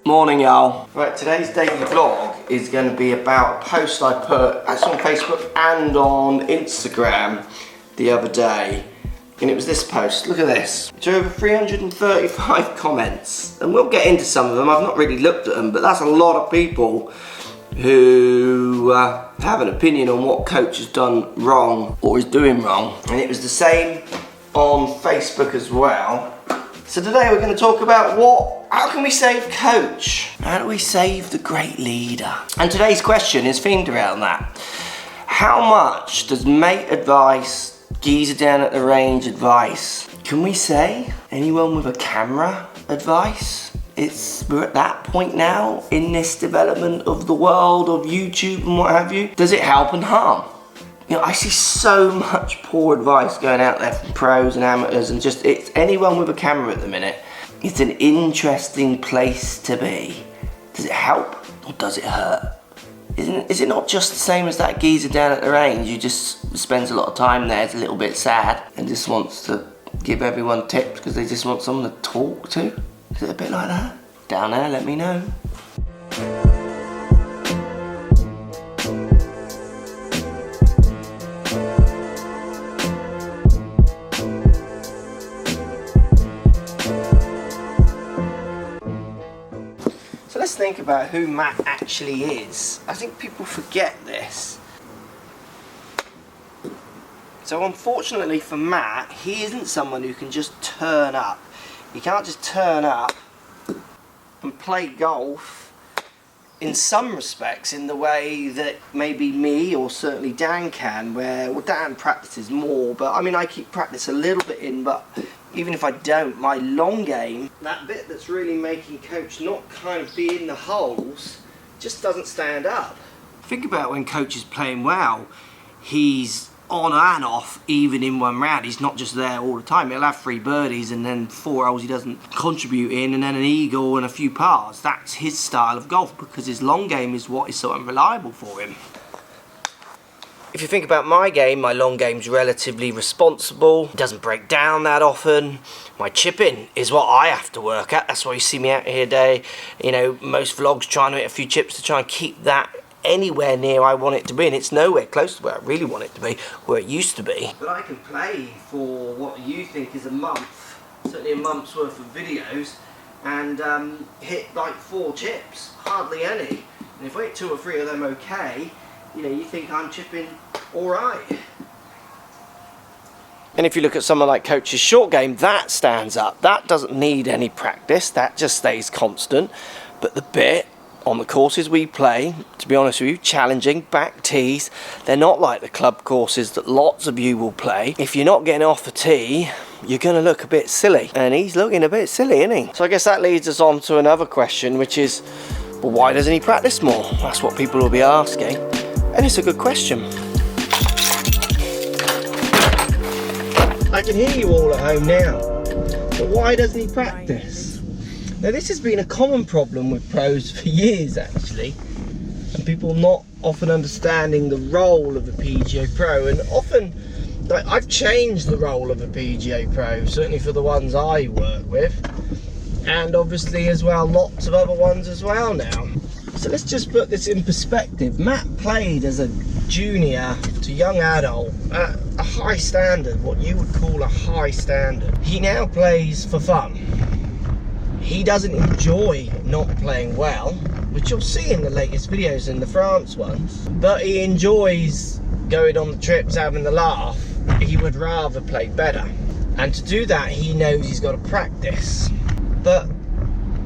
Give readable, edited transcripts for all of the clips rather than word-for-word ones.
Morning, y'all. Right, today's daily vlog is going to be about a post I put actually on Facebook and on Instagram the other day. And it was this post. Look at this. It's over 335 comments. And we'll get into some of them. I've not really looked at them, but that's a lot of people who have an opinion on what coach has done wrong or is doing wrong. And it was the same on Facebook as well. So today we're going to talk about how can we save coach? How do we save the great leader? And today's question is themed around that. How much does mate advice, geezer down at the range advice, can we say anyone with a camera advice? We're at that point now in this development of the world of YouTube and what have you. Does it help and harm? You know, I see so much poor advice going out there from pros and amateurs, and it's anyone with a camera at the minute. It's an interesting place to be. Does it help or does it hurt? Is it not just the same as that geezer down at the range who just spends a lot of time there, is a little bit sad and just wants to give everyone tips because they just want someone to talk to? Is it a bit like that? Down there, let me know. So let's think about who Matt actually is. I think people forget this. So unfortunately for Matt, he isn't someone who can just turn up. You can't just turn up and play golf in some respects in the way that maybe me or certainly Dan can, well, Dan practices more, but I mean I keep practice a little bit in, but even if I don't, my long game, that bit that's really making coach not kind of be in the holes, just doesn't stand up. Think about when coach is playing well, he's on and off even in one round. He's not just there all the time. He'll have 3 birdies and then 4 holes he doesn't contribute in, and then an eagle and a few pars. That's his style of golf because his long game is what is so unreliable for him. If you think about my game, my long game's relatively responsible. It doesn't break down that often. My chipping is what I have to work at. That's why you see me out here today. You know, most vlogs trying to hit a few chips to try and keep that anywhere near I want it to be, and it's nowhere close to where I really want it to be, where it used to be. But I can play for what you think is a month, certainly a month's worth of videos, and hit like 4 chips, hardly any. And if I hit 2 or 3 of them okay, you know, you think I'm chipping alright. And if you look at someone like Coach's short game, that stands up. That doesn't need any practice, that just stays constant. But the bit on the courses we play, to be honest with you, challenging, back tees, they're not like the club courses that lots of you will play. If you're not getting off the tee, you're going to look a bit silly. And he's looking a bit silly, isn't he? So I guess that leads us on to another question, which is, well, why doesn't he practice more? That's what people will be asking. And it's a good question. I can hear you all at home now, but why doesn't he practice? Now this has been a common problem with pros for years actually, and people not often understanding the role of a PGA Pro, and often like, I've changed the role of a PGA Pro, certainly for the ones I work with, and obviously as well lots of other ones as well now. So let's just put this in perspective. Matt played as a junior to young adult at a high standard, what you would call a high standard. He now plays for fun. He doesn't enjoy not playing well, which you'll see in the latest videos in the France ones, but he enjoys going on the trips, having the laugh. He would rather play better. And to do that, he knows he's got to practice. But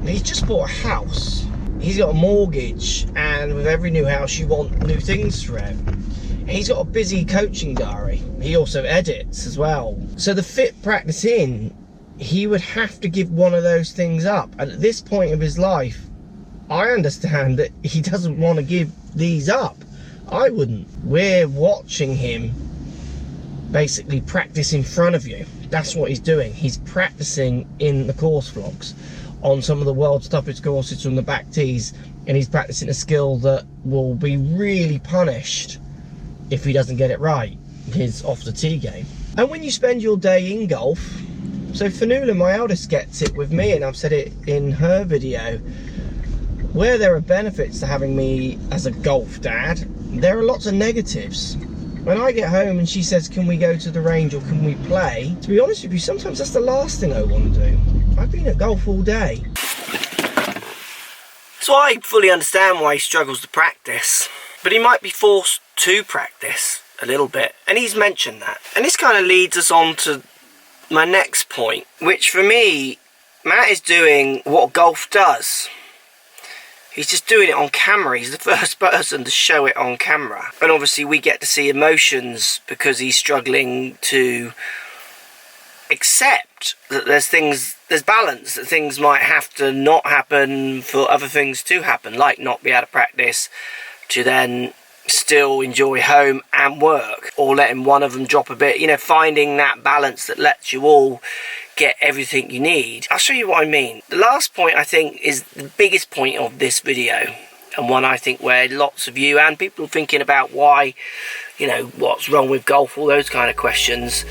he's just bought a house. He's got a mortgage, and with every new house you want new things for him. He's got a busy coaching diary. He also edits as well. So the fit practice in, he would have to give one of those things up. And at this point of his life, I understand that he doesn't want to give these up. I wouldn't. We're watching him basically practice in front of you. That's what he's doing. He's practicing in the course vlogs on some of the world's toughest courses from the back tees, and he's practicing a skill that will be really punished if he doesn't get it right, his off the tee game. And when you spend your day in golf, so Fanula, my eldest, gets it with me, and I've said it in her video, Where there are benefits to having me as a golf dad, there are lots of negatives. When I get home and she says, can we go to the range or can we play? To be honest with you, sometimes that's the last thing I want to do. I've been at golf all day. So I fully understand why he struggles to practice, but he might be forced to practice a little bit, and he's mentioned that. And this kind of leads us on to my next point, which for me, Matt is doing what golf does. He's just doing it on camera. He's the first person to show it on camera. And obviously we get to see emotions because he's struggling to accept that there's balance, that things might have to not happen for other things to happen, like not be able to practice, to then still enjoy home and work, or letting one of them drop a bit, you know, finding that balance that lets you all get everything you need. I'll show you what I mean. The last point I think is the biggest point of this video, and one I think where lots of you and people thinking about why, you know, what's wrong with golf, all those kind of questions,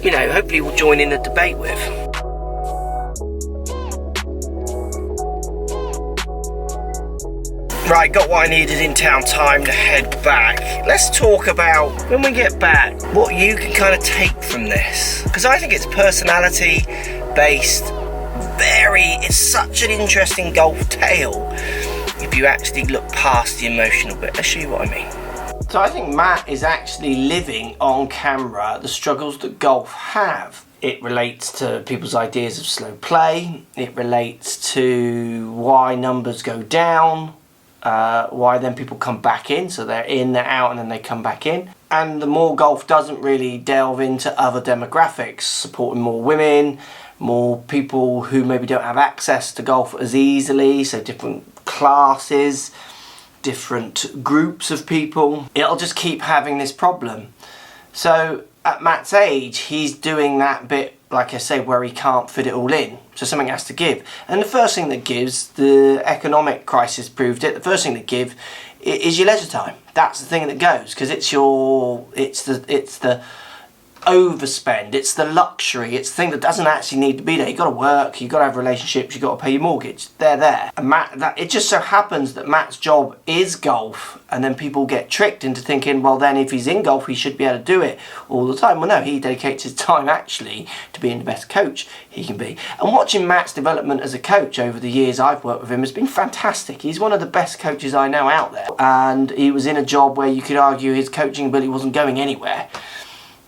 you know, hopefully will join in the debate with. Right, got what I needed in town, time to head back. Let's talk about, when we get back, what you can kind of take from this. Because I think it's personality based, it's such an interesting golf tale if you actually look past the emotional bit. Let's show you what I mean. So I think Matt is actually living on camera the struggles that golf have. It relates to people's ideas of slow play. It relates to why numbers go down. Why then people come back in, so they're in, they're out, and then they come back in. And the more golf doesn't really delve into other demographics, supporting more women, more people who maybe don't have access to golf as easily, so different classes, different groups of people, it'll just keep having this problem. So at Matt's age, he's doing that bit, like I say, where he can't fit it all in. So something has to give. And the first thing that gives, the economic crisis proved it, the first thing that gives is your leisure time. That's the thing that goes, because it's the overspend, it's the luxury, it's the thing that doesn't actually need to be there. You've got to work, you've got to have relationships, you've got to pay your mortgage. They're there. And it just so happens that Matt's job is golf, and then people get tricked into thinking, well then if he's in golf he should be able to do it all the time. Well no, he dedicates his time actually to being the best coach he can be. And watching Matt's development as a coach over the years I've worked with him has been fantastic. He's one of the best coaches I know out there, and he was in a job where you could argue his coaching ability wasn't going anywhere,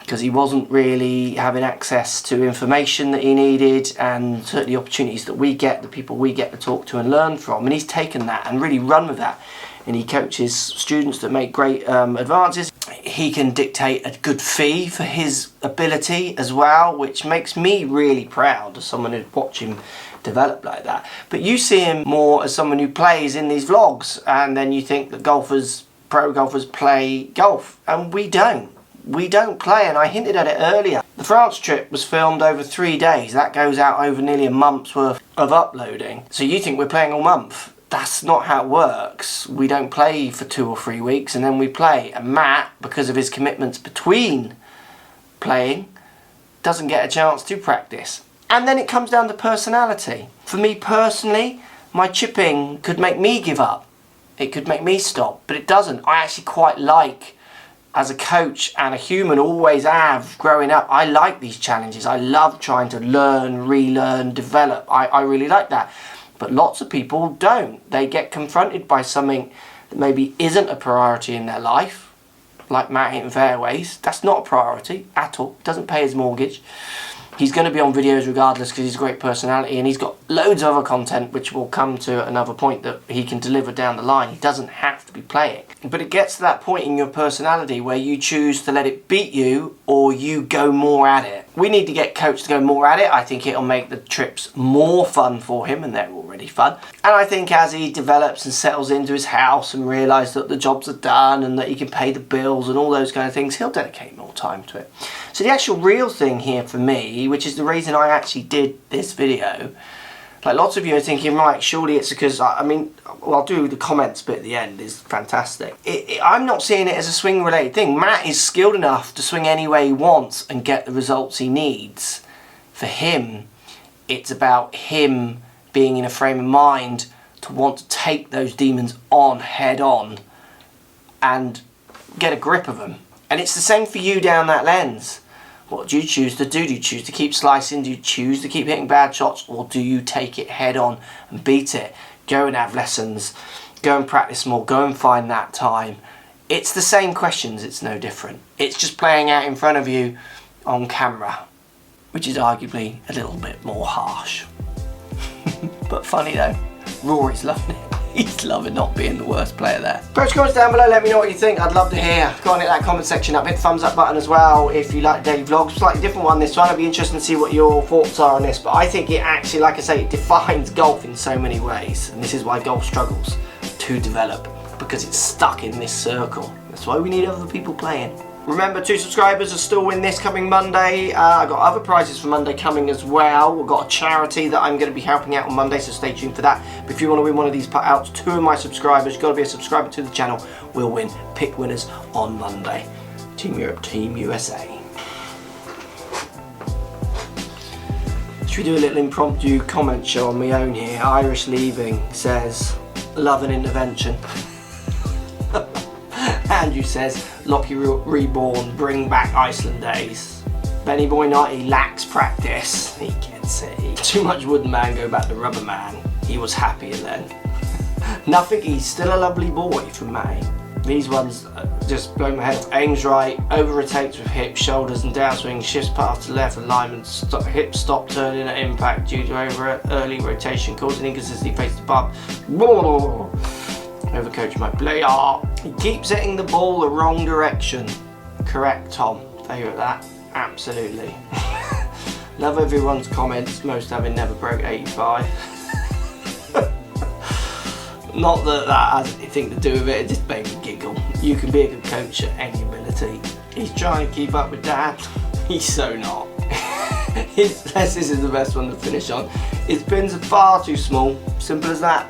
because he wasn't really having access to information that he needed, and certainly opportunities that we get, the people we get to talk to and learn from. And he's taken that and really run with that. And he coaches students that make great advances. He can dictate a good fee for his ability as well, which makes me really proud as someone who'd watch him develop like that. But you see him more as someone who plays in these vlogs, and then you think that pro golfers play golf, and we don't. We don't play, and I hinted at it earlier. The France trip was filmed over 3 days. That goes out over nearly a month's worth of uploading. So you think we're playing all month. That's not how it works. We don't play for 2 or 3 weeks and then we play. And Matt, because of his commitments between playing, doesn't get a chance to practice. And then it comes down to personality. For me personally, my chipping could make me give up. It could make me stop, but it doesn't. I actually quite like, as a coach and a human, always have growing up, I like these challenges. I love trying to learn, relearn, develop. I really like that. But lots of people don't. They get confronted by something that maybe isn't a priority in their life, like Matt hitting fairways. That's not a priority at all. Doesn't pay his mortgage. He's going to be on videos regardless because he's a great personality, and he's got loads of other content which will come to another point that he can deliver down the line. He doesn't have to be playing. But it gets to that point in your personality where you choose to let it beat you or you go more at it. We need to get Coach to go more at it. I think it'll make the trips more fun for him, and they're already fun. And I think as he develops and settles into his house and realises that the jobs are done and that he can pay the bills and all those kind of things, he'll dedicate more time to it. So the actual real thing here for me, which is the reason I actually did this video, like lots of you are thinking, right, surely it's because, I'll do the comments bit at the end, is fantastic. I'm not seeing it as a swing related thing. Matt is skilled enough to swing any way he wants and get the results he needs. For him, it's about him being in a frame of mind to want to take those demons on head on and get a grip of them. And it's the same for you down that lens. What do you choose to do? Do you choose to keep slicing? Do you choose to keep hitting bad shots? Or do you take it head on and beat it? Go and have lessons. Go and practice more. Go and find that time. It's the same questions. It's no different. It's just playing out in front of you on camera, which is arguably a little bit more harsh. But funny though. Rory's loving it. He's loving not being the worst player there. Post comments down below, let me know what you think. I'd love to hear. Go and hit that comment section up, hit the thumbs up button as well if you like daily vlogs. Slightly different one this time. I'd be interested to see what your thoughts are on this, but I think it actually, like I say, it defines golf in so many ways, and this is why golf struggles to develop, because it's stuck in this circle. That's why we need other people playing. Remember, 2 subscribers are still win this coming Monday. I've got other prizes for Monday coming as well. We've got a charity that I'm going to be helping out on Monday, so stay tuned for that. But if you want to win one of these put-outs, 2 of my subscribers, you've got to be a subscriber to the channel, will win. Pick winners on Monday. Team Europe, Team USA. Should we do a little impromptu comment show on my own here? Irish Leaving says, love an intervention. Andrew says, Lockie reborn, bring back Iceland days. Benny Boy 90 lacks practice. He gets it. Too much wooden man, go back to rubber man. He was happier then. Nothing, he's still a lovely boy from May. These ones just blow my head. Aims right, over rotates with hips, shoulders and downswing, shifts path to left, alignment, hips stop turning at impact due to over early rotation, causing inconsistency face to bump. Overcoach my player. He keeps hitting the ball the wrong direction. Correct, Tom. Favourite that? Absolutely. Love everyone's comments, most having never broke 85. Not that that has anything to do with it, it just made me giggle. You can be a good coach at any ability. He's trying to keep up with Dad. He's so not. This is the best one to finish on. His pins are far too small. Simple as that.